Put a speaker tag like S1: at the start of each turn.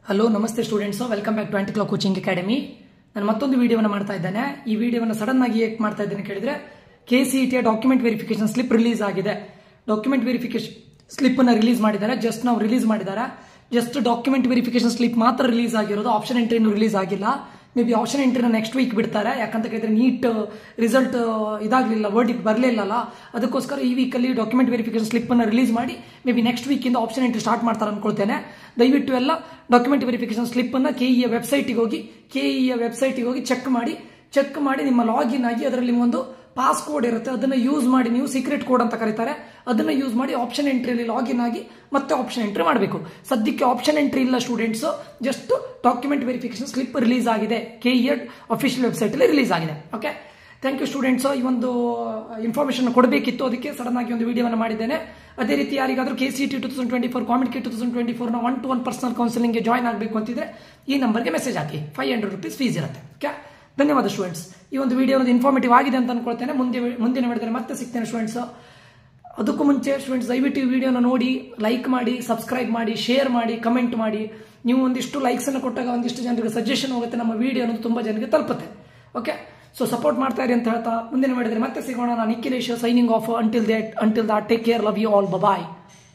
S1: Hello ನಮಸ್ತೆ students, welcome back to Anti Clock Coaching Academy. ನಾನು ಮತ್ತೊಂದು ವಿಡಿಯೋವನ್ನು ಮಾಡ್ತಾ ಇದ್ದೇನೆ. ಈ ವಿಡಿಯೋವನ್ನು ಸಡನ್ ಆಗಿ ಏಕೆ ಮಾಡ್ತಾ ಇದ್ದೇನೆ ಕೇಳಿದ್ರೆ, KCET document verification slip release ಆಗಿದೆ. ಡಾಕ್ಯುಮೆಂಟ್ ವೆರಿಫಿಕೇಶನ್ ಸ್ಲಿಪ್ ಅನ್ನು ರಿಲೀಸ್ ಮಾಡಿದ್ದಾರೆ. ಜಸ್ಟ್ ನಾವು ರಿಲೀಸ್ ಮಾಡಿದ್ದಾರೆ. ಜಸ್ಟ್ ಡಾಕ್ಯುಮೆಂಟ್ ವೆರಿಫಿಕೇಶನ್ ಸ್ಲಿಪ್ ಮಾತ್ರ ರಿಲೀಸ್ ಆಗಿರೋದು. ಆಪ್ಷನ್ ಎಂಟ್ರಿ ರಿಲೀಸ್ ಆಗಿಲ್ಲ. ಮೇ ಬಿ ಆಪ್ಷನ್ ಎಂಟ್ರಿನ ನೆಕ್ಸ್ಟ್ ವೀಕ್ ಬಿಡ್ತಾರೆ. ಯಾಕಂತ ಕೇಳಿದ್ರೆ ನೀಟ್ ರಿಸಲ್ಟ್ ಇದಾಗಲಿಲ್ಲ, ವರ್ಡಿಕ್ ಬರಲಿಲ್ಲಲ್ಲ. ಅದಕ್ಕೋಸ್ಕರ ಈ ವೀಕಲ್ಲಿ ಡಾಕ್ಯುಮೆಂಟ್ ವೆರಿಫಿಕೇಶನ್ ಸ್ಲಿಪ್ ಅನ್ನು ರಿಲೀಸ್ ಮಾಡಿ ಮೇ ಬಿ ನೆಕ್ಸ್ಟ್ ವೀಕಿಂದ ಆಪ್ಷನ್ ಎಂಟ್ರಿ ಸ್ಟಾರ್ಟ್ ಮಾಡ್ತಾರೆ ಅನ್ಕೊಳ್ತೇನೆ. ದಯವಿಟ್ಟು ಎಲ್ಲ ಡಾಕ್ಯುಮೆಂಟ್ ವೆರಿಫಿಕೇಶನ್ ಸ್ಲಿಪ್ ಅನ್ನ ಕೆಇಎ ವೆಬ್ಸೈಟ್ಗೆ ಹೋಗಿ ಚೆಕ್ ಮಾಡಿ ನಿಮ್ಮ ಲಾಗಿನ್ ಆಗಿ ಅದರಲ್ಲಿ ಒಂದು ಪಾಸ್ ಕೋಡ್ ಇರುತ್ತೆ. ಅದನ್ನ ಯೂಸ್ ಮಾಡಿ, ನೀವು ಸೀಕ್ರೆಟ್ ಕೋಡ್ ಅಂತ ಕರೀತಾರೆ, ಅದನ್ನ ಯೂಸ್ ಮಾಡಿ ಆಪ್ಷನ್ ಎಂಟ್ರಿಯಲ್ಲಿ ಲಾಗಿನ್ ಆಗಿ ಮತ್ತೆ ಆಪ್ಷನ್ ಎಂಟ್ರಿ ಮಾಡಬೇಕು. ಸದ್ಯಕ್ಕೆ ಆಪ್ಷನ್ ಎಂಟ್ರಿ ಇಲ್ಲ students. Just document verification slip release ಆಗಿದೆ. KET ಅಫಿಷಿಯಲ್ ವೆಬ್ಸೈಟ್ ಅಲ್ಲಿ ರಿಲೀಸ್ ಆಗಿದೆ. Okay, thank you students. ಈ ಒಂದು ಇನ್ಫಾರ್ಮೇಶನ್ ಕೊಡಬೇಕಿತ್ತು, ಅದಕ್ಕೆ ಸಡನ್ ಆಗಿ ಒಂದು ವಿಡಿಯೋವನ್ನು ಮಾಡಿದ್ದೇನೆ. ಅದೇ ರೀತಿ ಯಾರಿಗಾದ್ರೂ KCET 2024 comment kit 2024 1-to-1 personal counselling join ಆಗಬೇಕು ಅಂತಿದ್ರೆ ಈ ನಂಬರ್ಗೆ ಮೆಸೇಜ್ ಹಾಕಿ. 500 rupees ಫೀಸ್ ಇರುತ್ತೆ. ಓಕೆ, ಧನ್ಯವಾದ ಸ್ಟೂಡೆಂಟ್ಸ್. ಈ ಒಂದು ವಿಡಿಯೋ ಇನ್ಫಾರ್ಮೇಟಿವ್ ಆಗಿದೆ ಅಂತ ಅನ್ಕೊಳ್ತೇನೆ. ಮುಂದಿನ ವಿಡಿಯೋದಲ್ಲಿ ಮತ್ತೆ ಸಿಗ್ತೇನೆ ಸ್ಟೂಡೆಂಟ್ಸ್. ಅದಕ್ಕೂ ಮುಂಚೆ ಸ್ಟೂಡೆಂಟ್ಸ್ ದಯವಿಟ್ಟು ಈ ವಿಡಿಯೋನ ನೋಡಿ, ಲೈಕ್ ಮಾಡಿ, ಸಬ್ಸ್ಕ್ರೈಬ್ ಮಾಡಿ, ಶೇರ್ ಮಾಡಿ, ಕಮೆಂಟ್ ಮಾಡಿ. ನೀವು ಒಂದಿಷ್ಟು ಲೈಕ್ಸ್ ಅನ್ನು ಕೊಟ್ಟಾಗ ಒಂದಿಷ್ಟು ಜನರಿಗೆ ಸಜೆಷನ್ ಹೋಗುತ್ತೆ, ನಮ್ಮ ವಿಡಿಯೋ ಅನ್ನೋದು ತುಂಬಾ ಜನರಿಗೆ ತಲುಪುತ್ತೆ. ಓಕೆ, ಸೊ ಸಪೋರ್ಟ್ ಮಾಡ್ತಾ ಇರಿ ಅಂತ ಹೇಳ್ತಾ ಮುಂದಿನ ವಿಡಿಯೋದಲ್ಲಿ ಮತ್ತೆ ಸಿಗೋಣ. ನಾನು Nikhilesh signing off. Until that take care, love you all, bye.